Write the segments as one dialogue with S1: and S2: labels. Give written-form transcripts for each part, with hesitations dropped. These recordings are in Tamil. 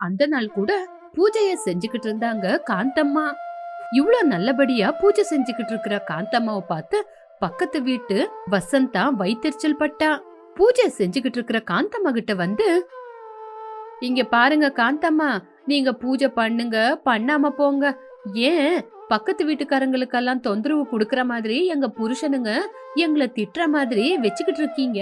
S1: அந்த நாள் கூட பூஜைய செஞ்சுக்கிட்டு இருந்தாங்க காந்தம்மா. இவ்ளோ நல்லபடியா பூஜை செஞ்சுக்கிட்டு இருக்கிற காந்தம்மாவை பார்த்து பக்கத்து வீட்டு வசந்தா வைத்தறிச்சல் பட்டா. பூஜை செஞ்சுக்கிட்டு இருக்கிற காந்தம்மா கிட்ட வந்து, இங்க பாருங்க காந்தம்மா, நீங்க பூஜை பண்ணுங்க, பண்ணாம போங்க. ஏன் பக்கத்து வீட்டுக்காரங்களுக்கெல்லாம் தொந்தரவு குடுக்கற மாதிரி எங்க புருஷனுங்க எங்களை திட்டுற மாதிரி வச்சுக்கிட்டு இருக்கீங்க.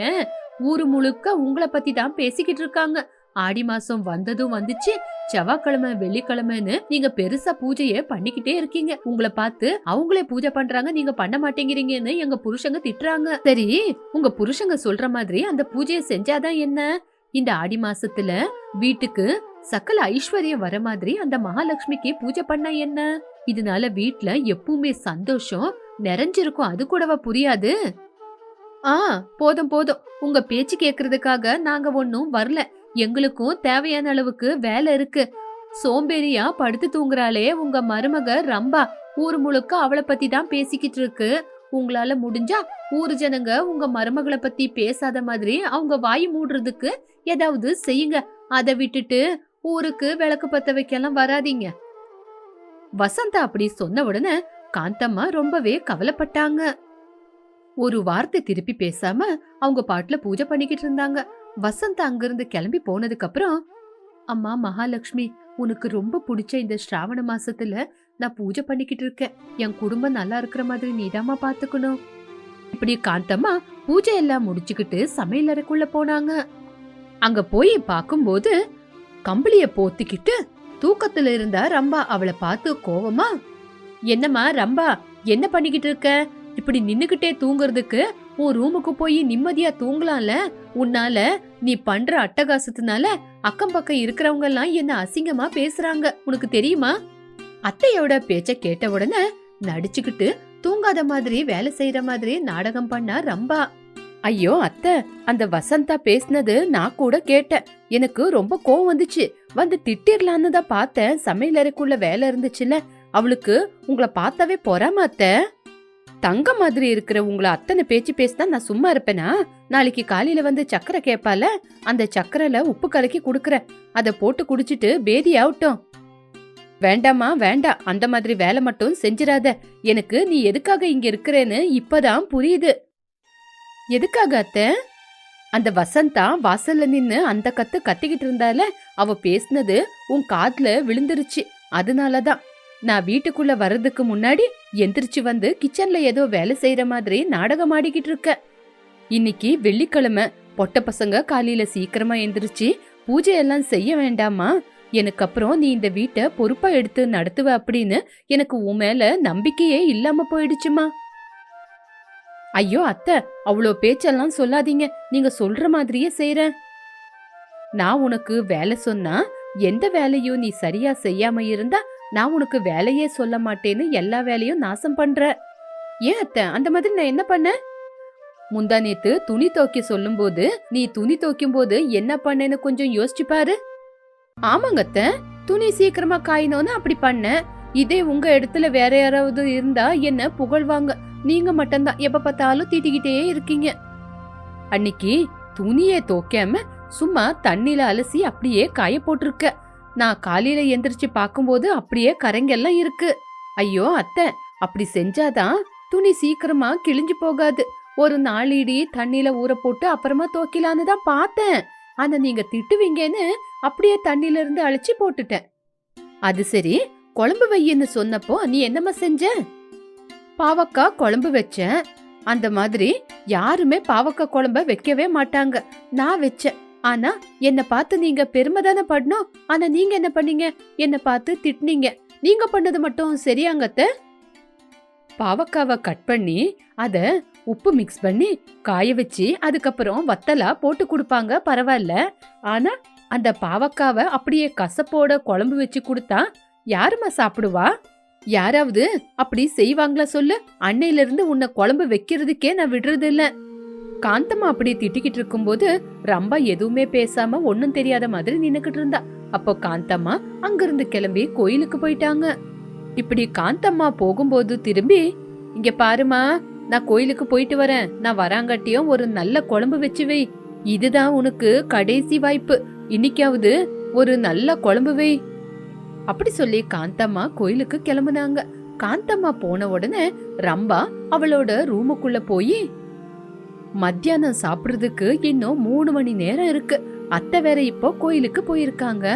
S1: ஊரு முழுக்க உங்களை பத்தி தான் பேசிக்கிட்டு இருக்காங்க. ஆடி மாசம் வந்ததும் வந்துச்சு, செவ்வாய்க்கிழமை வெள்ளிக்கிழமைன்னு நீங்க பெருசா பூஜைய பண்ணிக்கிட்டே இருக்கீங்க. உங்களை பார்த்து அவங்களே பூஜை பண்றாங்க, நீங்க பண்ண மாட்டேங்கிறீங்கன்னு எங்க புருஷங்க திட்டுறாங்க. சரி, உங்க புருஷங்க சொல்ற மாதிரி அந்த பூஜையை செஞ்சாதான் என்ன? இந்த ஆடி மாசத்துல வீட்டுக்கு சகல ஐஸ்வர்யம் வர மாதிரி அந்த மகாலட்சுமிக்கு பூஜை பண்ணா என்ன? இதனால வீட்ல எப்பவுமே சந்தோஷம் நிறைஞ்சிருக்கும். அது கூடவா புரியாது? போதும் போதும், உங்க பேச்சு கேக்குறதுக்காக நாங்க ஒன்னும் வரல. எங்களுக்கும் தேவையான அளவுக்கு வேலை இருக்கு. சோம்பேறியா படுத்து தூங்குறாளே உங்க மருமக ரம்பா, ஊரு முழுக்க அவளை பத்தி தான் பேசிக்கிட்டு இருக்கு. உங்களால முடிஞ்சா ஊரு ஜனங்க உங்க மருமகளை பத்தி பேசாத மாதிரி அவங்க வாய் மூடுறதுக்கு ஏதாவது செய்யுங்க. அதை விட்டுட்டு ஊருக்கு விளக்கு பத்த வைக்கலாம் வராதீங்க. வசந்தா அப்படி சொன்ன உடனே காந்தம்மா ரொம்பவே கவலைப்பட்டாங்க. ஒரு வார்த்தை திருப்பி பேசாம அவங்க பாட்டுல பூஜை பண்ணிக்கிட்டு இருந்தாங்க. வசந்தா அங்கிருந்து கிளம்பி போனதுக்கு அப்புறம், அம்மா மகாலட்சுமி, உனக்கு ரொம்ப பிடிச்ச இந்த ஸ்ராவண மாசத்துல நான் பூஜை பண்ணிக்கிட்டு இருக்கேன். என் குடும்பம் நல்லா இருக்கிற மாதிரி நீதாமா பாத்துக்கணும். இப்படி காந்தம்மா பூஜை எல்லாம் முடிச்சுக்கிட்டு சமையல் அறைக்குள்ள போனாங்க. அங்க போய் பாக்கும்போது கம்பளிய போத்திக்கிட்டு தூக்கத்துல இருந்தா ரம்பா. அவளை பார்த்து கோவமா, என்னம்மா ரம்பா, என்ன பண்ணிக்கிட்டு இருக்க? இப்படி நின்னுகிட்டே தூங்குறதுக்கு உன் ரூமுக்கு போய் நிம்மதியா தூங்கலாம்ல. உன்னால நீ பண்ற அட்டகாசத்தினால அக்கம் பக்கம் இருக்கிறவங்க எல்லாம் என்ன அசிங்கமா பேசுறாங்க, உனக்கு தெரியுமா? அத்தையோட பேச்ச கேட்ட உடனே நடிச்சுக்கிட்டு தூங்காத மாதிரி வேலை செய்யற மாதிரி நாடகம் பண்ணா ரம்பா. ஐயோ அத்தை, அந்த வசந்தா பேசினது நான் கூட கேட்டேன். எனக்கு ரொம்ப கோவம் வந்துச்சு. வந்து திட்டிரலான்னு தான் பார்த்தேன். சமையல் அறைக்குள்ள வேலை இருந்துச்சுல, அவளுக்கு உங்களை பார்த்தாவே பொறாம அத்தை. தங்க மாதிரி இருக்கிற உங்களை அத்தனை பேச்சு பேசினா நான் சும்மா இருப்பேனா? நாளைக்கு காலையில வந்து சக்கரை கேப்பால, அந்த சக்கரைல உப்பு கலக்கி குடுக்கற, அத போட்டு குடிச்சிட்டு பேதி ஆகட்டும். வேண்டாமா வேண்டாம், அந்த மாதிரி வேலை மட்டும் செஞ்சிராத. எனக்கு நீ எதுக்காக இங்க இருக்கிறேன்னு இப்பதான் புரியுது. எதுக்காக அத்தை? அந்த வசந்தா வாசல்ல நின்னு அந்த கத்திக்கிட்டு இருந்தால, அவ பேசினது உன் காதுல விழுந்துருச்சு. அதனாலதான் நான் வீட்டுக்குள்ள வர்றதுக்கு முன்னாடி எந்திரிச்சு வந்து கிச்சன்ல ஏதோ வேலை செய்யற மாதிரி நாடகம் ஆடிக்கிட்டு இருக்க. இன்னைக்கு வெள்ளிக்கிழமை, பொட்ட பசங்க காலையில சீக்கிரமா எந்திரிச்சு பூஜை எல்லாம் செய்ய வேண்டாமா? எனக்கு அப்புறம் நீ இந்த வீட்டை பொறுப்பா எடுத்து நடத்துவ அப்படின்னு எனக்கு உன் மேல நம்பிக்கையே இல்லாம போயிடுச்சுமா. ஐயோ அத்தை, அவ்வளோ பேச்செல்லாம் சொல்லாதீங்க. நீங்க சொல்ற மாதிரியே செய்யறேன். நான் உனக்கு வேலை சொன்னா எந்த வேலையும் நீ சரியா செய்யாம இருந்தா நான் உனக்கு வேலையே சொல்ல மாட்டேன்னு எல்லா வேலையும் நாசம் பண்ற. ஏன் அத்தை, அந்த மாதிரி நான் என்ன பண்ண? முந்தா நேத்து துணி துவைக்க சொல்லும் போது நீ துணி துவைக்கும் போது என்ன பண்ணேன்னு கொஞ்சம் யோசிச்சு பாரு. ஆமாங்க அத்தை, துணி சீக்கிரமா காயினோன்னு அப்படி பண்ண. இதே உங்க இடத்துல வேற யாராவது இருந்தா என்ன புகழ்வாங்க. நீங்க மட்டும்தான் எப்ப பார்த்தாலும் தீட்டிக்கிட்டே இருக்கீங்க. அன்னைக்கு துணியே துவைக்காம சும்மா தண்ணில அலசி அப்படியே காய போட்டிருக்க. நான் காலையில எந்திரிச்சு பாக்கும்போது அப்படியே கரைங்கெல்லாம் இருக்கு. ஐயோ அத்தை, அப்படி செஞ்சாதான் துணி சீக்கிரமா கிழிஞ்சு போகாது. ஒரு நாளிடி தண்ணில ஊற போட்டு அப்புறமா துவைக்கலான்னு தான் பார்த்தேன். ஆனா நீங்க திட்டுவீங்கன்னு அப்படியே தண்ணில இருந்து அழிச்சு போட்டுட்டேன். அது சரி, குழம்பு வையின்னு சொன்னப்போ நீ என்னம்மா செஞ்ச? பாவக்காய் குழம்பு வச்சேன். அந்த மாதிரி யாருமே பாவக்காய் குழம்ப வைக்கவே மாட்டாங்க. நான் வச்சேன். ஆனா என்ன பார்த்து நீங்க பெருமை தானே படணும். ஆனா நீங்க என்ன பண்ணீங்க? என்ன பார்த்து திட்டினீங்க. நீங்க பண்ணது மட்டும் சரியாங்கத்த? பாவக்காவை கட் பண்ணி அத உப்பு மிக்ஸ் பண்ணி காய வச்சு அதுக்கப்புறம் வத்தலா போட்டு கொடுப்பாங்க, பரவாயில்ல. ஆனா அந்த பாவக்காவை அப்படியே கசப்போட குழம்பு வச்சு கொடுத்தா யாருமா சாப்பிடுவா? யாராவது அப்படி செய்வாங்களா சொல்லு? அன்னையில இருந்து உன்னை குழம்பு வைக்கிறதுக்கே நான் விடுறது இல்ல. காந்தம்மா அப்படி திட்டிக்கிட்டு இருக்கும்போது ரம்பா எதுவுமே பேசாம ஒன்னும் தெரியாத மாதிரி நின்னுக்கிட்டு இருந்தா. அப்போ காந்தம்மா அங்கிருந்து கிளம்பி கோயிலுக்கு போயிட்டாங்க. இப்படி காந்தம்மா போகும்போது திரும்பி, இங்க பாருமா, நான் கோயிலுக்கு போயிட்டு வரேன். நான் வராங்காட்டியும் ஒரு நல்ல குழம்பு வச்சு வை. இதுதான் உனக்கு கடைசி வாய்ப்பு. இன்னைக்காவது ஒரு நல்ல குழம்பு வை. அப்படி சொல்லி காந்தம்மா கோயிலுக்கு கிளம்புனாங்க. காந்தம்மா போன உடனே ரம்பா அவளோட ரூமுக்குள்ள போய், மத்தியானம் சாப்பிடுறதுக்கு இன்னும் 3 மணி நேரம் இருக்கு. அத்தை வேற இப்போ கோயிலுக்கு போயிருக்காங்க.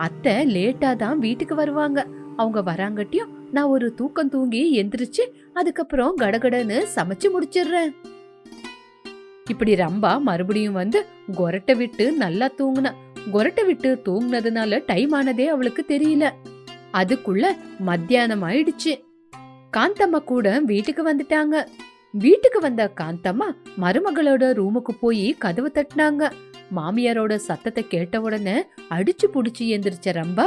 S1: அத்தை லேட்டா தான் வீட்டுக்கு வருவாங்க. அவங்க வராங்கட்டியும் நான் ஒரு தூக்கம் தூங்கி எந்திரிச்சு அதுக்கப்புறம் கடகடன்னு சமைச்சு முடிச்சிடுறேன். இப்படி ரம்பா மறுபடியும் வந்து கொரட்டை விட்டு நல்லா தூங்குனா. கொரட்டை விட்டு தூங்குனதுனால டைம் ஆனதே அவளுக்கு தெரியல. அதுக்குள்ள மத்தியானம் ஆயிடுச்சு. காந்தம்மா கூட வீட்டுக்கு வந்துட்டாங்க. வீட்டுக்கு வந்த காந்தம்மா மருமகளோட ரூமுக்கு போய் கதவு தட்டினாங்க. மாமியாரோட சத்தத்தை கேட்ட உடனே அடிச்சு புடிச்சு எந்திரிச்ச ரம்பா,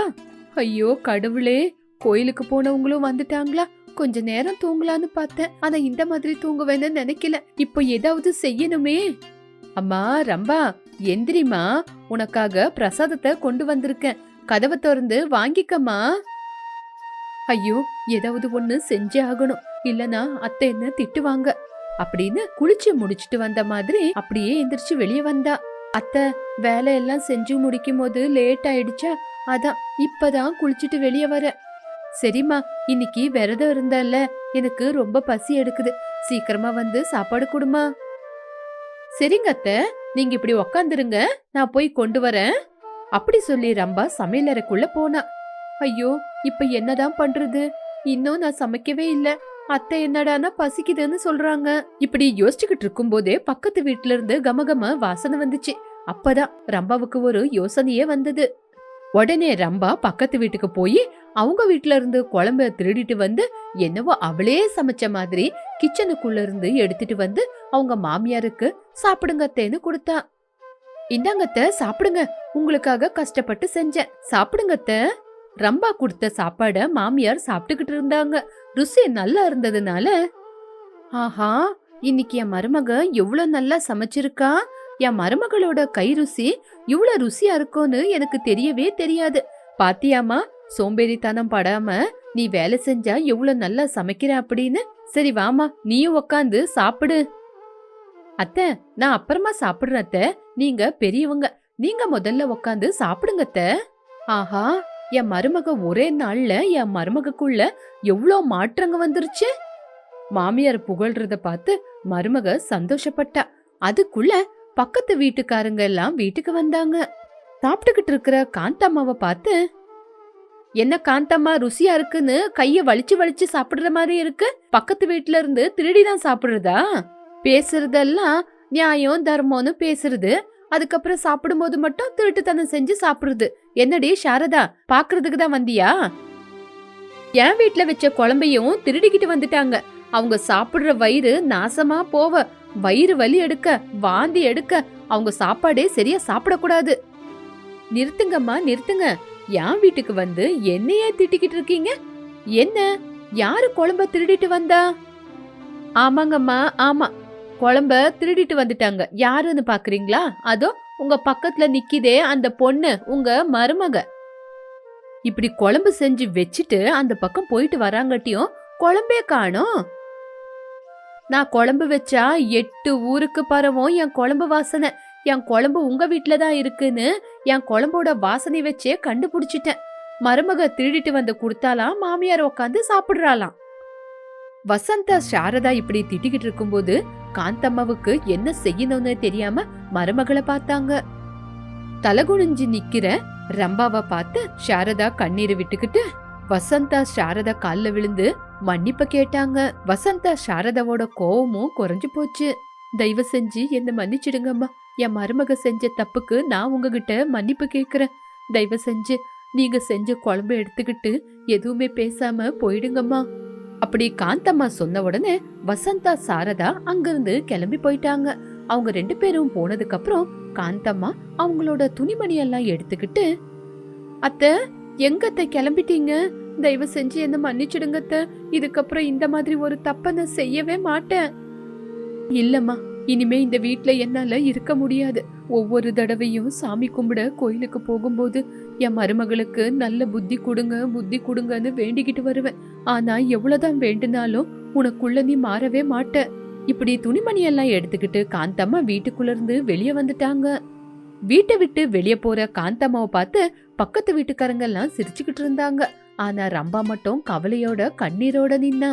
S1: ஐயோ கடவுளே, கோயிலுக்கு போனவங்களும் வந்துட்டாங்களா? கொஞ்ச நேரம் தூங்கலான்னு பார்த்தேன். ஆனா இந்த மாதிரி தூங்குவேன்னு நினைக்கல. இப்போ ஏதாவது செய்யணுமே. அம்மா ரம்பா, எந்திரிமா, உனக்காக பிரசாதத்தை கொண்டு வந்திருக்கேன். கதவை திறந்து வாங்கிக்கம்மா. ஐயோ, ஏதாவது ஒண்ணு செஞ்சே ஆகணும், இல்லனா அத்தை என்ன திட்டுவாங்க அப்படின்னு குளிச்சு முடிச்சிட்டு வந்த மாதிரி அப்படியே எந்திரிச்சு வெளியே வந்தா. அத்தை, வேலையெல்லாம் செஞ்சு முடிக்கும் போது லேட் ஆயிடுச்சா, அதான் இப்பதான் குளிச்சுட்டு வெளியே வர. சரிம்மா, இன்னைக்கு விரதம் இருந்தால, எனக்கு ரொம்ப பசி எடுக்குது, சீக்கிரமா வந்து சாப்பாடு கொடுமா. சரிங்க அத்தை, நீங்க இப்படி உக்காந்துருங்க, நான் போய் கொண்டு வரேன். அப்படி சொல்லி ரம்பா சமையலறைக்குள்ள போனா. ஐயோ, இப்ப என்னதான் பண்றது? இன்னும் நான் சமைக்கவே இல்ல. அத்தை என்னடானா பசிக்குதுன்னு சொல்றாங்க. இப்படி யோசிச்சுக்கிட்டு இருக்கும் போதே பக்கத்து வீட்டுல இருந்து கமகம வாசனை வந்துச்சு. அப்பதான் ரம்பாவுக்கு ஒரு யோசனையே வந்தது. உடனே ரம்பா பக்கத்து வீட்டுக்கு போய் அவங்க வீட்டுல இருந்து குழம்ப திருடிட்டு வந்து என்னவோ அவளே சமைச்ச மாதிரி கிச்சனுக்குள்ள இருந்து எடுத்துட்டு வந்து அவங்க மாமியாருக்கு சாப்பிடுங்கத்தேன்னு கொடுத்தா. இந்தாங்கத்த, சாப்பிடுங்க, உங்களுக்காக கஷ்டப்பட்டு செஞ்சேன், சாப்பிடுங்கத்த. ரம்பா கொடுத்த சாப்பாட மாமியார் சாப்பிட்டுக்கிட்டு இருந்தாங்க. ருசி நல்லா இருந்ததுனால, ஆஹா, இன்னைக்கு என் மருமக எவ்வளவு நல்லா சமைச்சிருக்கா, என் மருமகளோட கை ருசி இவ்வளவு ருசியா இருக்கும்னு எனக்கு தெரியவே தெரியாது. பாத்தியாமா, சோம்பேறித்தனம் படாம நீ வேலை செஞ்சா எவ்வளவு நல்லா சமைக்கிற அப்படின்னு. சரி வாமா, நீயும் உக்காந்து சாப்பிடு. அத்தை, நான் அப்புறமா சாப்பிடுறேன் அத்தை, நீங்க பெரியவங்க, நீங்க முதல்ல உக்காந்து சாப்பிடுங்க அத்தை. ஆஹா, என் மருமக ஒரே நாள்ல என் மருமகக்குள்ள எவ்வளோ மாற்றங்க வந்துருச்சு. மாமியார் புகழ்றத பார்த்து மருமக சந்தோஷப்பட்டா. அதுக்குள்ள பக்கத்து வீட்டுக்காரங்க எல்லாம் வீட்டுக்கு வந்தாங்க. சாப்பிட்டுக்கிட்டு இருக்கிற காந்தம்மாவை பார்த்து, என்ன காந்தம்மா, ருசியா இருக்குன்னு கைய வலிச்சு வலிச்சு சாப்பிடுற மாதிரி இருக்கு. பக்கத்து வீட்டுல இருந்து திருடிதான் சாப்பிடுறதா? பேசுறதெல்லாம் நியாயம் தர்மம்னு பேசுறது, அதுக்கப்புறம் சாப்பிடும் போது மட்டும் திருட்டுத்தனம் செஞ்சு சாப்பிடுறது. என்னடி சாரதா, பாக்குறதுக்கு தான் வந்தியா? என் வீட்டுல வச்ச குழம்பையும் திருடிக்கிட்டு வந்துட்டாங்க. அவங்க சாப்பிடுற வயிறு நாசமா போவ, வயிறு வலி எடுக்க, வாந்தி எடுக்க, அவங்க சாப்பாடே சரியா சாப்பிடக்கூடாது. நிறுத்துங்கம்மா, நிறுத்துங்க. என் வீட்டுக்கு வந்து என்னையே திட்டிக்கிட்டு இருக்கீங்க? என்ன, யாரு குழம்ப திருடிட்டு வந்தா? ஆமாங்கம்மா, ஆமா, குழம்ப திருடிட்டு வந்துட்டாங்க. யாருன்னு பாக்குறீங்களா? அதோ உங்க பக்கத்துல நிக்கிதே அந்த பொண்ணு, உங்க மருமக. இப்படி குழம்பு செஞ்சு வச்சுட்டு அந்த பக்கம் போயிட்டு வராங்கட்டியும் குழம்பே காணோம். நான் குழம்பு வச்சா 8 ஊருக்கு பரவும் என் குழம்பு வாசனை. என் குழம்பு உங்க வீட்டுலதான் இருக்குன்னு என் குழம்போட வாசனை வச்சே கண்டுபிடிச்சிட்டேன். மருமக திருடிட்டு வந்து கொடுத்தாலாம், மாமியார் உட்காந்து சாப்பிடுறாளாம். வசந்தா சாரதா இப்படி திட்டிக்கிட்டு இருக்கும்போது காந்தம்மாவுக்கு என்ன செய்யணும்னு தெரியாம மருமகளை பார்த்தாங்க. தலகுனிஞ்சு நிக்கிற ரம்பாவை பார்த்து சாரதா கண்ணீரை விட்டுக்கிட்டு வசந்தா சாரதா கால்ல விழுந்து மன்னிப்பு கேட்டாங்க. வசந்தா சாரதாவோட கோவமும் குறைஞ்சு போச்சு. தயவு செஞ்சு என்ன மன்னிச்சிடுங்கம்மா. என் மருமக செஞ்ச தப்புக்கு நான் உங்ககிட்ட மன்னிப்பு கேக்குறேன். தயவு செஞ்சு நீங்க செஞ்ச குழம்பு எடுத்துக்கிட்டு எதுவுமே பேசாம போயிடுங்கம்மா. அப்படி காந்தம்மா சொன்ன உடனே வசந்தா சாரதா அங்கிருந்து கிளம்பி போயிட்டாங்க. அவங்க 2 பேரும் போனதுக்கு அப்புறம் காந்தம்மா அவங்களோட துணிமணி எல்லாம் எடுத்துக்கிட்டு, அத்தை, எங்கத்த கிளம்பிட்டீங்க? தயவு செஞ்சு என்ன மன்னிச்சிடுங்க அத்தை. இதுக்கப்புறம் இந்த மாதிரி ஒரு தப்ப நான் செய்யவே மாட்டேன். இல்லம்மா, இனிமே இந்த வீட்ல என்னால இருக்க முடியாது. ஒவ்வொரு தடவையும் சாமி கும்பிட கோயிலுக்கு போகும்போது என் மருமகளுக்கு நல்ல புத்தி கொடுங்க, புத்தி கொடுங்கன்னு வேண்டிக்கிட்டு வருவேன். ஆனா எவ்வளவுதான் வேண்டுனாலும் உனக்குள்ள நீ மாறவே மாட்ட. இப்படி துணிமணி எல்லாம் எடுத்துக்கிட்டு காந்தம்மா வீட்டுக்குள்ள இருந்து வெளியே வந்துட்டாங்க. வீட்டை விட்டு வெளியே போற காந்தம்மாவை பார்த்து பக்கத்து வீட்டுக்காரங்க எல்லாம் சிரிச்சுக்கிட்டு இருந்தாங்க. ஆனா ரம்பா மட்டும் கவலையோட கண்ணீரோட நின்னா.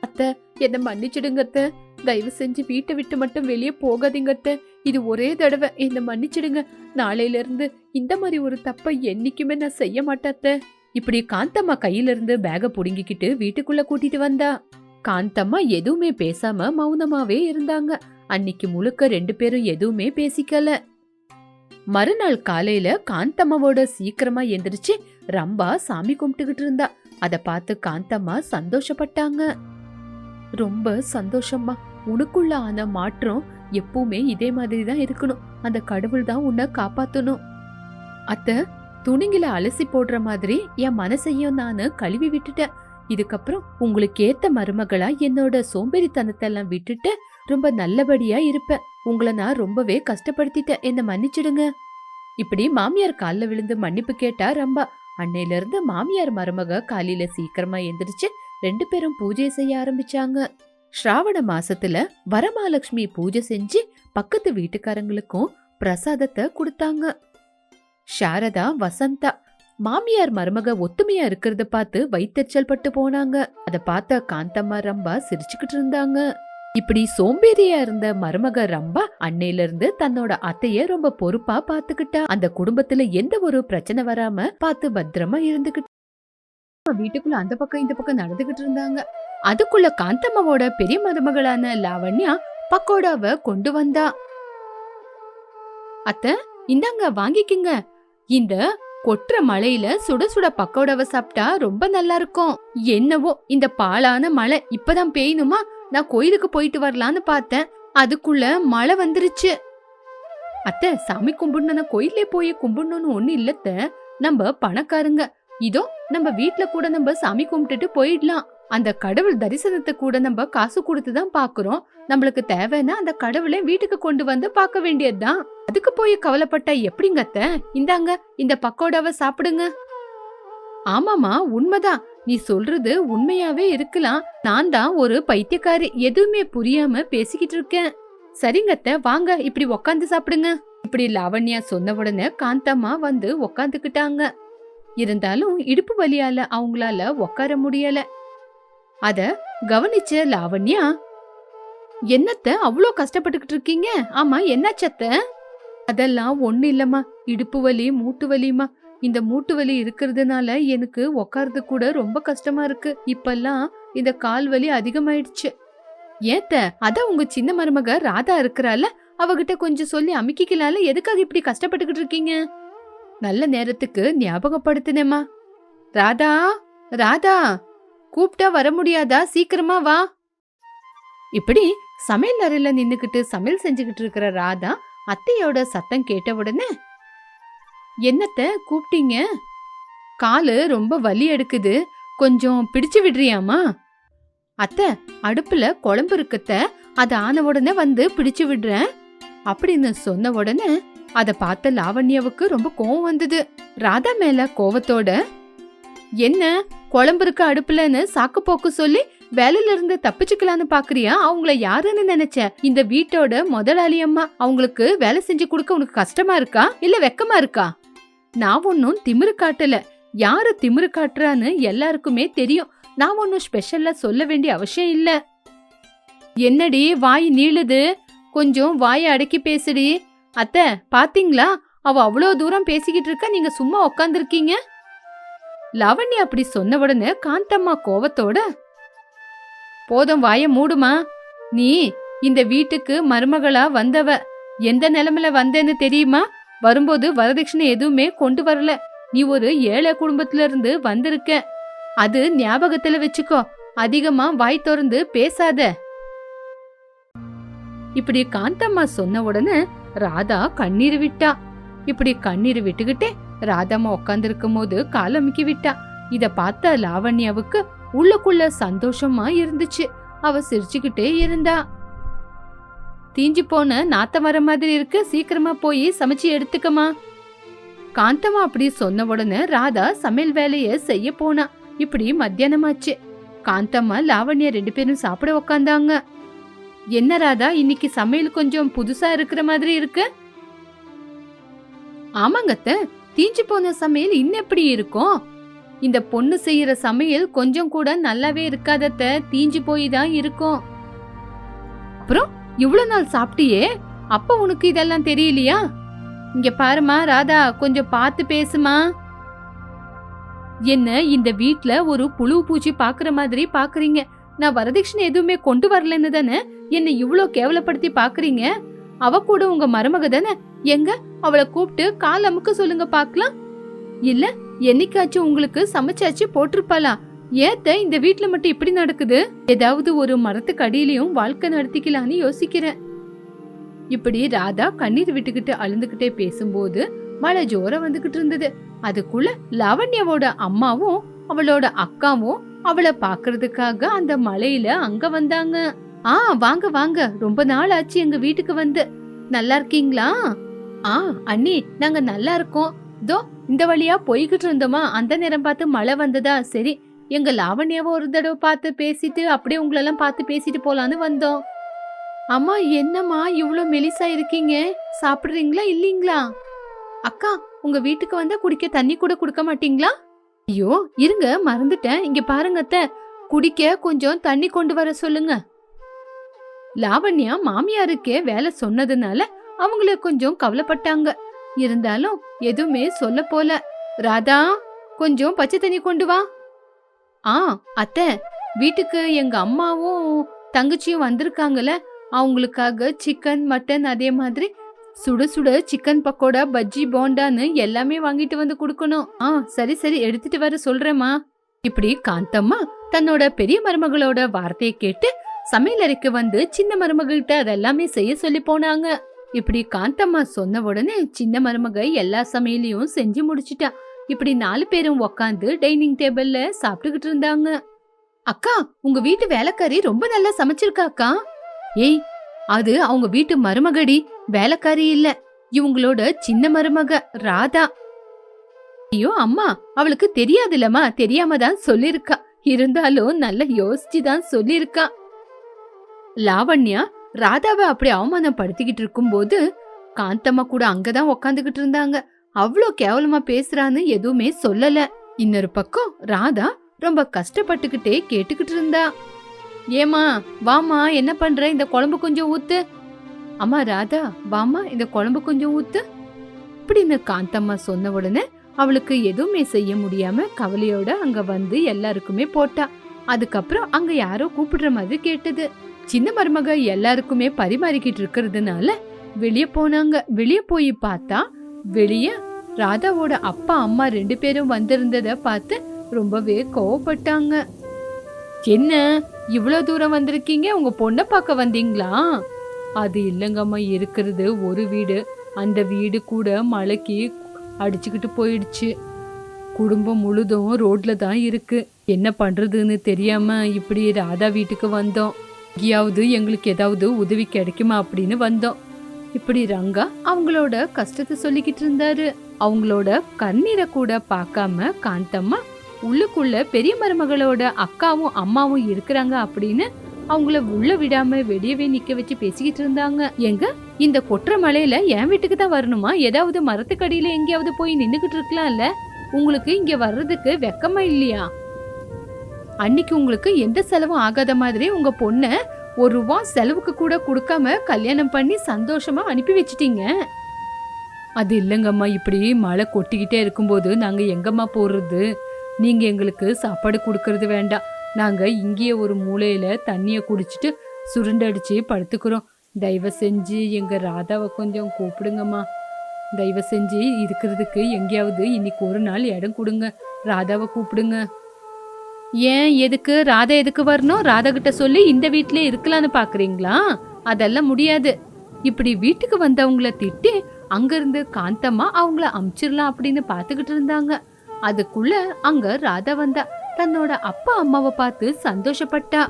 S1: அத்தை, என்ன மன்னிச்சிடுங்க அத்தை. தயவு செஞ்சு வீட்டை விட்டு மட்டும் வெளியே போகாதீங்க அத்தை. இது ஒரே தடவை, என்ன மன்னிச்சிடுங்க. நாளையில இருந்து இந்த மாதிரி ஒரு தப்பை என்னைக்குமே நான் செய்ய மாட்டாத்த. இப்படி காந்தம்மா கையில இருந்து பேக புடுங்கிக்கிட்டு வீட்டுக்குள்ள கூட்டிட்டு வந்தா. காந்தம்மா எதுவுமே பேசாம மௌனமாவே இருந்தாங்க. அன்னைக்கு முழுக்க 2 பேரும் எதுவுமே பேசிக்கல. மறுநாள் காலையில காந்தம்மாவோட சீக்கிரமா எந்திரிச்சு ரம்பா சாமி கும்பிட்டுக்கிட்டு இருந்தா. அத பார்த்து காந்தம்மா சந்தோஷப்பட்டாங்க. ரொம்ப சந்தோஷமா, உனக்குள்ள ஆன மாற்றம் எப்பவுமே இதே மாதிரி தான் இருக்கணும். அந்த கடவுள் தான் உன்னை காப்பாத்தணும். அத்த, துணிங்கில அலசி போடுற மாதிரி என் மனசையும் நானு கழுவி விட்டுட்டேன். இதுக்கப்புறம் உங்களுக்கு ஏத்த மருமகளா என்னோட சோம்பேறித்தனத்தை எல்லாம் விட்டுட்டு ரொம்ப நல்லபடியா இருப்பேன். உங்களை நான் ரொம்பவே கஷ்டப்படுத்திட்டேன், என்ன மன்னிச்சிடுங்க. இப்படி மாமியார் கால்ல விழுந்து மன்னிப்பு கேட்டா ரம்பா. அன்னையில இருந்து மாமியார் மருமக காலையில சீக்கிரமா எந்திரிச்சு 2 பேரும் பூஜை செய்ய ஆரம்பிச்சாங்க. ஸ்ராவண மாசத்துல வரமகாலட்சுமி பூஜை செஞ்சு பக்கத்து வீட்டுக்காரங்களுக்கும் பிரசாதத்தை கொடுத்தாங்க. சாரதா, வசந்தா மாமியார் மருமக ஒத்துமையா இருக்கிறத பார்த்து வைத்தறிச்சல் பட்டு போனாங்க. அத பார்த்த காந்தம்மா ரம்பா சிரிச்சுக்கிட்டு இருந்தாங்க. இப்படி சோம்பேறியா இருந்த மருமக ரம்பா அன்னையில இருந்து தன்னோட அத்தைய ரொம்ப பொறுப்பா பாத்துக்கிட்டா. அந்த குடும்பத்துல எந்த ஒரு பிரச்சனை வராம பார்த்து பத்திரமா இருந்துகிட்டு வீட்டுக்குள்ள அந்த பக்கம் இந்த பக்கம் நடந்துகிட்டு இருந்தாங்க. அதுக்குள்ள காந்தம்மாவோட பெரிய மருமகளான லாவண்யா பக்கோடாவை கொண்டு வந்தா. அத்தை, இந்தாங்க வாங்கிக்கிங்க. இந்த கொற்ற மழையில சுட சுட பக்கோடாவை சாப்பிட்டா ரொம்ப நல்லா இருக்கும். என்னவோ இந்த பாலான மழை இப்பதான் பெய்யணுமா, நான் கோயிலுக்கு போயிட்டு வரலான்னு பார்த்தேன். அதுக்குள்ள மழை வந்துருச்சு. அத்தை, சாமி கும்பிடணும், கோயிலே போய் கும்பிடணும்னு ஒண்ணு இல்லத்த. நம்ம பணக்காரங்க, இதோ நம்ம வீட்டுல கூட நம்ம சாமி கும்பிட்டுட்டு போயிடலாம். அந்த கடவுள் தரிசனத்தை கூட நம்ம காசு கொடுத்துதான் பாக்குறோம். நம்மளுக்கு தேவைன்னா அந்த கடவுளை வீட்டுக்கு கொண்டு வந்து பார்க்க வேண்டியதுதான். அதுக்கு போய் கவலைப்பட்டா எப்படிங்க அத்தை? இந்தாங்க, இந்த பக்கோடாவை சாப்பிடுங்க. ஆமாமா, உண்மைதான். நீ சொல்றது உண்மையாவே இருக்கலாம். நான் தான் ஒரு பைத்தியக்காரி, எதுவுமே புரியாம பேசிக்கிட்டு இருக்கேன். சரிங்க அத்தை, வாங்க இப்படி உக்காந்து சாப்பிடுங்க. இப்படி லாவண்யா சொன்ன உடனே காந்தம்மா வந்து உக்காந்துக்கிட்டாங்க. இருந்தாலும் இடுப்பு வலியால அவங்களால உக்கார முடியல. அத கவனிச்ச லாவண்யா, என்னத்த அவ்வளோ கஷ்டப்பட்டுக்கிட்டு இருக்கீங்க? ஆமா, என்னாச்சத்த? அதெல்லாம் ஒண்ணு இல்லம்மா, இடுப்பு வலி மூட்டு வலிமா. இந்த மூட்டு வலி இருக்கிறதுனால எனக்கு உக்காரது கூட ரொம்ப கஷ்டமா இருக்கு. இப்பெல்லாம் இந்த கால் வலி அதிகமாயிடுச்சு. ஏத்த, அதான் உங்க சின்ன மருமக ராதா இருக்கிறால, அவகிட்ட கொஞ்சம் சொல்லி அமுக்கிக்கலால, எதுக்காக இப்படி கஷ்டப்பட்டுக்கிட்டு இருக்கீங்க? நல்ல நேரத்துக்கு ஞாபகப்படுத்தினேம்மா. ராதா, ராதா, கூப்பிட்டா வர முடியாதா? சீக்கிரமா வா. இப்படி சமையல் அறையில நின்னுக்கிட்டு சமையல் செஞ்சுக்கிட்டு இருக்கிற ராதா அத்தையோட சத்தம் கேட்ட உடனே, என்னத்த கூப்பிட்டீங்க? காலு ரொம்ப வலி எடுக்குது, கொஞ்சம் பிடிச்சு விடுறியாமா? அத்தை, அடுப்புல குழம்பு இருக்குத்த, அது ஆன உடனே வந்து பிடிச்சு விடுறேன் அப்படின்னு சொன்ன உடனே அத பார்த்த லாவண்யாவுக்கு ரொம்ப கோவம் வந்தது. ராதா மேல கோவத்தோட, என்ன குழம்பு இருக்க அடுப்புலன்னு சாக்கு போக்கு சொல்லி வேலையில இருந்து தப்பிச்சுக்கலான்னு பாக்குறியா? அவங்கள யாருன்னு நினைச்ச? இந்த வீட்டோட முதலாளி அம்மா. அவங்களுக்கு வேலை செஞ்சு கொடுக்க உனக்கு கஷ்டமா இருக்கா இல்ல வெக்கமா இருக்கா? நான் ஒன்னும் திமிரு காட்டல. யாரு திமிரு காட்டுறான்னு எல்லாருக்குமே தெரியும். நான் ஒன்னும் ஸ்பெஷலா சொல்ல வேண்டிய அவசியம் இல்ல. என்னடி வாய் நீளுது? கொஞ்சம் வாயை அடக்கி பேசுடி. அத்தை, பாத்தீங்களா, அவ அவ்வளோ தூரம் பேசிக்கிட்டு இருக்க, நீங்க சும்மா உக்காந்துருக்கீங்க. லாவண்யா அப்படி சொன்ன உடனே காந்தம்மா கோவத்தோட, போதும், வாய மூடுமா. நீ இந்த வீட்டுக்கு மருமகளா வந்தவ. எந்த நிலைமையில வந்தேன்னு தெரியுமா? வரும்போது வரதட்சணை எதுவுமே கொண்டு வரல. நீ ஒரு ஏழை குடும்பத்துல இருந்து வந்திருக்க, அது ஞாபகத்துல வச்சுக்கோ. அதிகமா வாய் திறந்து பேசாத. இப்படி காந்தம்மா சொன்ன உடனே ராதா கண்ணீர் விட்டா. இப்படி கண்ணீர் விட்டுக்கிட்டே ராதாமா உட்கார்ந்து போது காலமிக்கி விட்டா. இத பார்த்த லாவண்யாவுக்கு உள்ளுக்குள்ள சந்தோஷமா இருந்துச்சு. அவ சிரிச்சுக்கிட்டே இருந்தா. தீஞ்சு போன நாத்த வர மாதிரி இருக்கு, சீக்கிரமா போய் சமைச்சு எடுத்துக்கமா. காந்தம்மா அப்படி சொன்ன உடனே ராதா சமையல் வேலைய செய்ய போனா. இப்படி மத்தியானமாச்சு. காந்தம்மா லாவண்யா 2 பேரும் சாப்பிட உக்காந்தாங்க. என்ன ராதா, இன்னைக்கு சமையல் கொஞ்சம் புதுசா இருக்கிற மாதிரி இருக்கு? ஆமாங்கத்த, தீஞ்சு போன சமையல் இன்னும் எப்படி இருக்கும்? இந்த பொண்ணு செய்யற சமையல் கொஞ்சம் கூட நல்லாவே இருக்காதத்த, தீஞ்சு போய் தான் இருக்கும். அப்புறம் இவ்வளவு நாள் சாப்பிட்டியே, அப்ப உனக்கு இதெல்லாம் தெரியலையா? இங்க பாருமா ராதா, கொஞ்சம் பார்த்து பேசுமா. என்ன இந்த வீட்ல ஒரு புழு பூச்சி பாக்குற மாதிரி பாக்குறீங்க? நான் வரதட்சணை எதுவுமே கொண்டு வரலன்னு தானே என்ன இவ்ளோ கேவலப்படுத்தி பாக்குறீங்க? அவ கூட உங்க மருமக தானே, எங்க அவளை கூப்பிட்டு கால் அமுக்க சொல்லுங்க பாக்கலாம். இல்ல என்னைக்காச்சும் உங்களுக்கு சமைச்சாச்சு போட்டிருப்பாளா? ஏத்த இந்த வீட்ல மட்டும் இப்படி நடக்குது? ஏதாவது ஒரு மரத்துக்கு அடியிலயும் வாழ்க்கை நடத்திக்கலான்னு யோசிக்கிறேன். இப்படி ராதா கண்ணீர் விட்டுக்கிட்டு அழுந்துகிட்டே பேசும்போது மழை ஜோர வந்துகிட்டு இருந்தது. அதுக்குள்ள லாவண்யாவோட அம்மாவும் அவளோட அக்காவும் அவளை பாக்குறதுக்காக அந்த மலையில அங்க வந்தாங்க. வாங்க வாங்க, ரொம்ப நாள் ஆச்சு எங்க வீட்டுக்கு வந்து. நல்லா இருக்கீங்களா? அண்ணி, நாங்க நல்லா இருக்கோம். தோ இந்த வழியா போய்கிட்டு இருந்தோமா, அந்த நேரம் பார்த்து மழை வந்ததா, சரி எங்க லாவண்யாவை ஒரு தடவை பார்த்து பேசிட்டு அப்படியே உங்களெல்லாம் பார்த்து பேசிட்டு போலான்னு வந்தோம். அம்மா, என்னம்மா இவ்ளோ மெலிசா இருக்கீங்க? சாப்பிடுறீங்களா இல்லீங்களா? அக்கா, உங்க வீட்டுக்கு வந்தா குடிக்க தண்ணி கூட குடுக்க மாட்டீங்களா? ஐயோ இருங்க, மறந்துட்டேன். இங்க பாருங்க அத்தை, குடிக்க கொஞ்சம் தண்ணி கொண்டு வர சொல்லுங்க. லாவண்யா மாமியாருக்கே வேலை சொன்னதுனால அவங்கள கொஞ்சம் கவலைப்பட்டாங்க. இருந்தாலும் எதுவுமே சொல்ல போல. ராதா, கொஞ்சம் பச்சை தண்ணி கொண்டு வா. அத்தை, வீட்டுக்கு எங்க அம்மாவும் தங்கச்சியும் வந்திருக்காங்கல்ல, அவங்களுக்காக சிக்கன், மட்டன், அதே மாதிரி சுட சுட சிக்கன் பக்கோடா, பஜ்ஜி, போண்டான்னு எல்லாமே வாங்கிட்டு வந்து குடுக்கணும். சரி சரி, எடுத்துட்டு வர சொல்றேம்மா. இப்படி காந்தம்மா தன்னோட பெரிய மருமகளோட வார்த்தையை கேட்டு சமையலறைக்கு வந்து சின்ன மருமகிட்ட அதெல்லாமே செய்ய சொல்லி போனாங்க. இப்படி காந்தம்மா சொன்ன உடனே சின்ன மருமக எல்லா சமையலையும் செஞ்சு முடிச்சிட்டா. இப்படி 4 பேரும் உக்காந்து டைனிங் டேபிள்ல சாப்பிட்டுக்கிட்டு இருந்தாங்க. அக்கா, உங்க வீட்டு வேலைக்காரி ரொம்ப நல்லா சமைச்சிருக்கா அக்கா. ஏய், அது அவங்க வீட்டு மருமகடி, வேலைக்காரி இல்ல, இவங்களோட சின்ன மருமக ராதா. ஐயோ அம்மா, அவளுக்கு தெரியாதுல்லம்மா, தெரியாம தான் சொல்லிருக்கா. இருந்தாலும் நல்லா யோசிச்சுதான் சொல்லிருக்கா. லாவண்யா ராதாவை அப்படி அவமானப்படுத்திக்கிட்டு இருக்கும்போது காந்தம்மா கூட அங்கதான் உக்காந்துகிட்டு இருந்தாங்க. அவ்வளோ கேவலமா பேசுறான்னு எதுவுமே சொல்லல. இன்னொரு பக்கம் ராதா ரொம்ப கஷ்டப்பட்டுக்கிட்டே கேட்டுக்கிட்டு இருந்தா. ஏமா வாமா, என்ன பண்ற? இந்த குழம்பு கொஞ்சம் ஊத்து. அம்மா ராதா, வாமா இந்த குழம்பு கொஞ்சம் ஊத்து அப்படின்னு காந்தம்மா சொன்ன உடனே அவளுக்கு எதுவுமே செய்ய முடியாம கவலையோட அங்க வந்து எல்லாருக்குமே போட்டா. அதுக்கப்புறம் அங்க யாரோ கூப்பிடுற மாதிரி கேட்டது. சின்ன மருமக எல்லாருக்குமே பரிமாறிக்கிட்டு இருக்கிறதுனால வெளியே போனாங்க. வெளியே போய் பார்த்தா வெளியே ராதாவோட அப்பா அம்மா 2 பேரும் வந்திருந்தத பார்த்து ரொம்பவே கோவப்பட்டாங்க. என்ன இவ்வளவு தூரம் வந்திருக்கீங்க? உங்க பொண்ணை பார்க்க வந்தீங்களா? அது இல்லங்கம்மா, இருக்கிறது ஒரு வீடு, அந்த வீடு கூட மழைக்கு அடிச்சுக்கிட்டு போயிடுச்சு. குடும்பம் முழுதும் ரோட்ல தான் இருக்கு. என்ன பண்றதுன்னு தெரியாம இப்படி ராதா வீட்டுக்கு வந்தோம். எங்கேயாவது எங்களுக்கு ஏதாவது உதவி கிடைக்குமா அப்படின்னு வந்தோம். இப்படி ரங்கா அவங்களோட கஷ்டத்தை சொல்லிக்கிட்டு இருந்தாரு. அவங்களோட கண்ணீரை கூட பார்க்காம காந்தம்மா உள்ளுக்குள்ள பெரிய மருமகளோட அக்காவும் அம்மாவும் இருக்கிறாங்க அப்படின்னு அவங்கள உள்ள விடாம வெளியவே நிக்க வச்சு பேசிக்கிட்டு இருந்தாங்க. எங்க இந்த கொற்ற மலையில என் வீட்டுக்கு தான் வரணுமா? ஏதாவது மரத்துக்கடியில எங்கேயாவது போய் நின்னுகிட்டு இருக்கலாம்ல? உங்களுக்கு இங்க வர்றதுக்கு வெக்கமா இல்லையா? அன்னைக்கு உங்களுக்கு எந்த செலவும் ஆகாத மாதிரி உங்க பொண்ண ₹1 செலவுக்கு கூட கொடுக்காம கல்யாணம் பண்ணி சந்தோஷமா அனுப்பி வச்சிட்டீங்க. அது இல்லங்கம்மா, இப்படி மழை கொட்டிக்கிட்டே இருக்கும்போது நாங்க எங்கம்மா போறது? நீங்க எங்களுக்கு சாப்பாடு கொடுக்கறது வேண்டாம். நாங்க இங்கேயே ஒரு மூலையில தண்ணிய குடிச்சிட்டு சுருண்டடிச்சு படுத்துக்கிறோம். தயவு செஞ்சு எங்க ராதாவை கொஞ்சம் கூப்பிடுங்கம்மா. தயவு செஞ்சு இருக்கிறதுக்கு எங்கேயாவது இன்னைக்கு ஒரு நாள் இடம் கொடுங்க. ராதாவை கூப்பிடுங்க. ஏன், எதுக்கு ராதா எதுக்கு வரணும்? ராதா கிட்ட சொல்லி இந்த வீட்லயே இருக்கலான்னு பாக்குறீங்களா? அதெல்லாம் முடியாது. இப்படி வீட்டுக்கு வந்தவங்கள திட்டி அங்கிருந்து காந்தம்மா அவங்கள அமிச்சிடலாம் அப்படின்னு பாத்துக்கிட்டு இருந்தாங்க. அதுக்குள்ள அங்க ராதா வந்தா. தன்னோட அப்பா அம்மாவை பார்த்து சந்தோஷப்பட்டா.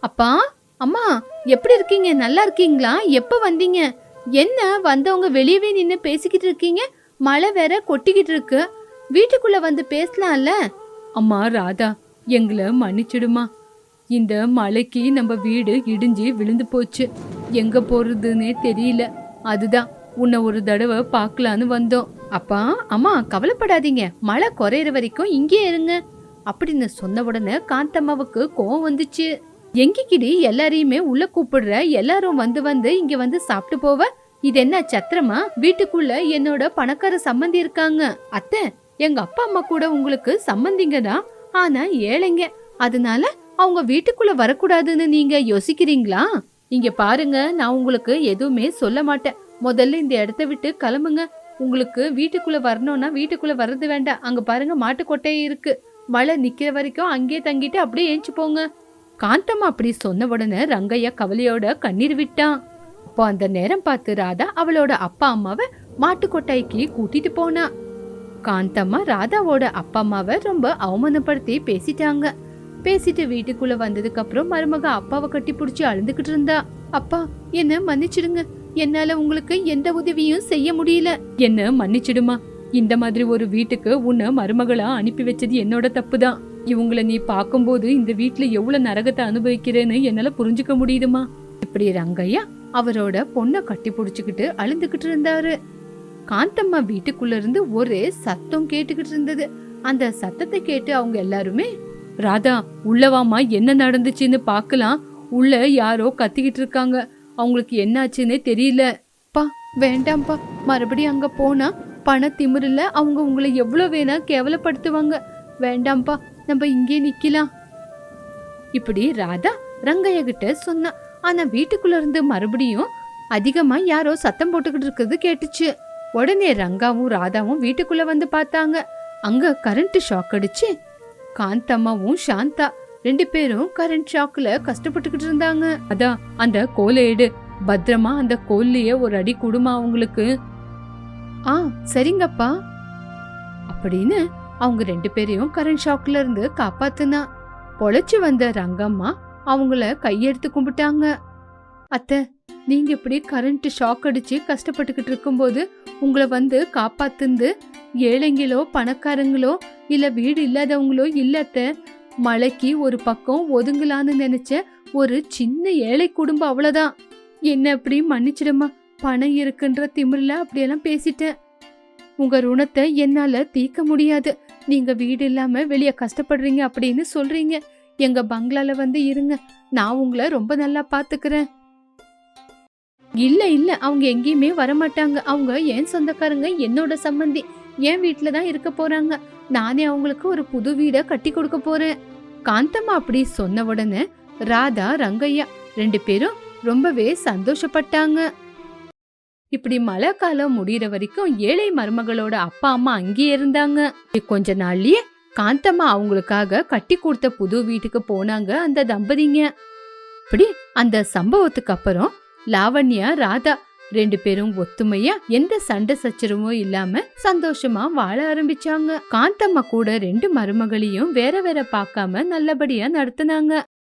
S1: அப்பா அம்மா, எப்படி இருக்கீங்க? நல்லா இருக்கீங்களா? எப்ப வந்தீங்க? என்ன வந்தவங்க வெளியவே நின்னு பேசிக்கிட்டு இருக்கீங்க? மழை வேற கொட்டிக்கிட்டு இருக்கு. வீட்டுக்குள்ள வந்து பேசலாம்ல? அம்மா ராதா, எங்களை மன்னிச்சிடுமா. இந்த மழைக்கு நம்ம வீடு இடிஞ்சு விழுந்து போச்சு. எங்க போறதுன்னே தெரியல. அதுதான் உன்னை ஒரு தடவை பார்க்கலான்னு வந்தோம். அப்பா அம்மா கவலைப்படாதீங்க, மழை குறையிற வரைக்கும் இங்கே இருங்க அப்படின்னு சொன்ன உடனே காந்தம்மாவுக்கு கோவம் வந்துச்சு. எங்கிக்கிடி எல்லாரையுமே உள்ள கூப்பிடுற, எல்லாரும் வந்து வந்து இங்க வந்து சாப்பிட்டு போவ, இது என்ன சத்திரமா? வீட்டுக்குள்ள என்னோட பணக்கார சம்பந்தி இருக்காங்க. அத்தை, எங்க அப்பா அம்மா கூட உங்களுக்கு சம்பந்திங்க தான், ஆனா ஏழைங்க, அதனால அவங்க வீட்டுக்குள்ள வரக்கூடாதுன்னு நீங்க யோசிக்கிறீங்களா? இங்க பாருங்க, நான் உங்களுக்கு எதுவுமே சொல்ல மாட்டேன். முதல்ல இந்த இடத்த விட்டு கிளம்புங்க. உங்களுக்கு வீட்டுக்குள்ள வரணும்னா வீட்டுக்குள்ள வர்றது வேண்டாம். அங்க பாருங்க மாட்டு கொட்டையே இருக்கு. மழை நிக்கிற வரைக்கும் அங்கே தங்கிட்டு அப்படியே ஏஞ்சி போங்க. காந்தம்மா அப்படி சொன்ன உடனே ரங்கையா கவலையோட கண்ணீர் விட்டான். அப்போ அந்த நேரம் பார்த்து ராதா அவளோட அப்பா அம்மாவை மாட்டு கொட்டாய்க்கு கூட்டிட்டு போனா. காந்தம்மா ராதாவோட அப்பா அம்மாவை ரொம்ப அவமானப்படுத்தி பேசிட்டாங்க. பேசிட்டு வீட்டுக்குள்ள வந்ததுக்கு அப்புறம் மருமக அப்பாவை கட்டி பிடிச்சி அழுதுகிட்டு இருந்தா. அப்பா, என்ன மன்னிச்சிடுங்க, என்னால உங்களுக்கு எந்த உதவியும் செய்ய முடியல, என்ன மன்னிச்சிடுமா. இந்த மாதிரி ஒரு வீட்டுக்கு உன்னை மருமகளா அனுப்பி வச்சது என்னோட தப்புதான். இவங்கள நீ பாக்கும்போது இந்த வீட்டுல எவ்வளவு நரகத்தை அனுபவிக்கிறேன்னு என்னால புரிஞ்சுக்க முடியுதுமா. இப்படி ரங்கையா அவரோட பொண்ணை கட்டி பிடிச்சுக்கிட்டு அழுந்துகிட்டு இருந்தாரு. காந்தம்மா வீட்டுக்குள்ள இருந்து ஒரே சத்தம் கேட்டுக்கிட்டு இருந்தது. அந்த சத்தத்தை கேட்டு அவங்க எல்லாருமே, ராதா உள்ளவாமா, என்ன நடந்துச்சுன்னு பாக்கலாம், உள்ள யாரோ கத்திக்கிட்டு இருக்காங்க, அவங்களுக்கு என்னாச்சுன்னே தெரியல. பா வேண்டாம்ப்பா, மறுபடியும் அங்க போனா பண திமிருல அவங்க உங்களை எவ்வளவு வேணா கேவலப்படுத்துவாங்க, வேண்டாம்ப்பா, நம்ம இங்கே நிக்கலாம். இப்படி ராதா ரங்கையா கிட்ட சொன்னா. ஆனா வீட்டுக்குள்ள இருந்து மறுபடியும் அதிகமா யாரோ சத்தம் போட்டுக்கிட்டு இருக்கிறது கேட்டுச்சு. உடனே ரங்காவும் ராதாவும் வீட்டுக்குள்ள வந்து பார்த்தாங்க. அங்க கரண்ட் ஷாக் அடிச்சு காந்தம்மாவும் சாந்தா 2 பேரும் கரண்ட் ஷாக்ல கஷ்டப்பட்டுக்கிட்டு இருந்தாங்க. அதான் அந்த கோலேடு, பத்திரமா அந்த கோல்லையே ஒரு அடி குடுமா அவங்களுக்கு. சரிங்கப்பா அப்படின்னு அவங்க 2 பேரையும் கரண்ட் ஷாக்ல இருந்து காப்பாத்துனா. பொழைச்சு வந்த ரங்கம்மா அவங்கள கையெடுத்து கும்பிட்டாங்க. அத்தை, நீங்க இப்படி கரண்ட் ஷாக் அடிச்சு கஷ்டப்பட்டுக்கிட்டு இருக்கும்போது உங்களை வந்து காப்பாத்துந்து ஏழைங்களோ பணக்காரங்களோ இல்ல வீடு இல்லாதவங்களோ இல்லத்த, மழைக்கு ஒரு பக்கம் ஒதுங்கலான்னு நினைச்ச ஒரு சின்ன ஏழை குடும்பம், அவ்வளவுதான். என்ன அப்படி மன்னிச்சிடுமா, பணம் இருக்குன்ற திமிர்ல அப்படியெல்லாம் பேசிட்டேன். உங்க ருணத்தை என்னால தீர்க்க முடியாது. நீங்க வீடு இல்லாம வெளிய கஷ்டப்படுறீங்க அப்படின்னு சொல்றீங்க. எங்க பங்களால வந்து இருங்க, நான் உங்களை ரொம்ப நல்லா பாத்துக்கிறேன். இல்ல இல்ல, அவங்க எங்கேயுமே வரமாட்டாங்க. அவங்க என் சொந்தக்காரங்க, என்னோட சம்பந்தி, என் வீட்டுலதான் இருக்க போறாங்க. நானே அவங்களுக்கு ஒரு புது வீட கட்டி கொடுக்க போறேன். காந்தம்மா அப்படி சொன்ன உடனே ராதா ரங்கையா 2 பேரும் ரொம்பவே சந்தோஷப்பட்டாங்க. இப்படி மழை காலம் முடியற வரைக்கும் ஏழை மருமகளோட அப்பா அம்மா அங்கேயே இருந்தாங்க. கொஞ்ச நாள்லயே காந்தம்மா அவங்களுக்காக கட்டி கொடுத்த புது வீட்டுக்கு போனாங்க அந்த தம்பதிங்க. இப்படி அந்த சம்பவத்துக்கு அப்புறம் லாவண்யா ராதா 2 பேரும் ஒத்துமையா எந்த சண்டை சச்சரவும் இல்லாம சந்தோஷமா வாழ ஆரம்பிச்சாங்க. காந்தம்மா கூட 2 மருமகளையும் வேற வேற பார்க்காம நல்லபடியா நடத்துனாங்க.